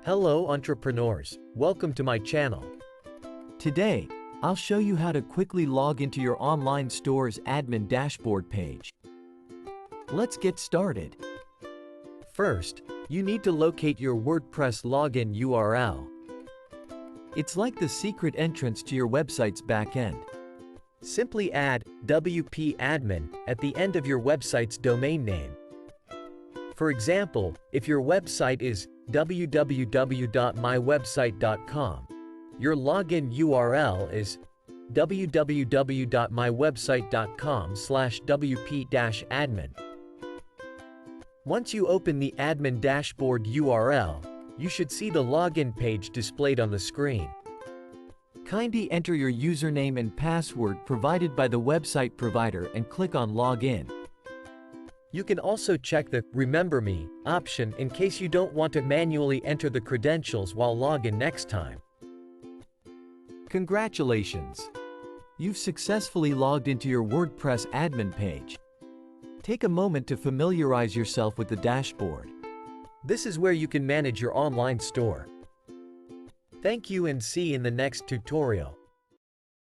Hello entrepreneurs, welcome to my channel. Today, I'll show you how to quickly log into your online store's admin dashboard page. Let's get started. First, you need to locate your WordPress login URL. It's like the secret entrance to your website's backend. Simply add wp-admin at the end of your website's domain name. For example, if your website is www.mywebsite.com, your login URL is www.mywebsite.com/wp-admin. Once you open the admin dashboard URL, you should see the login page displayed on the screen. Kindly enter your username and password provided by the website provider and click on Login. You can also check the Remember Me option in case you don't want to manually enter the credentials while login next time. Congratulations! You've successfully logged into your WordPress admin page. Take a moment to familiarize yourself with the dashboard. This is where you can manage your online store. Thank you and see you in the next tutorial.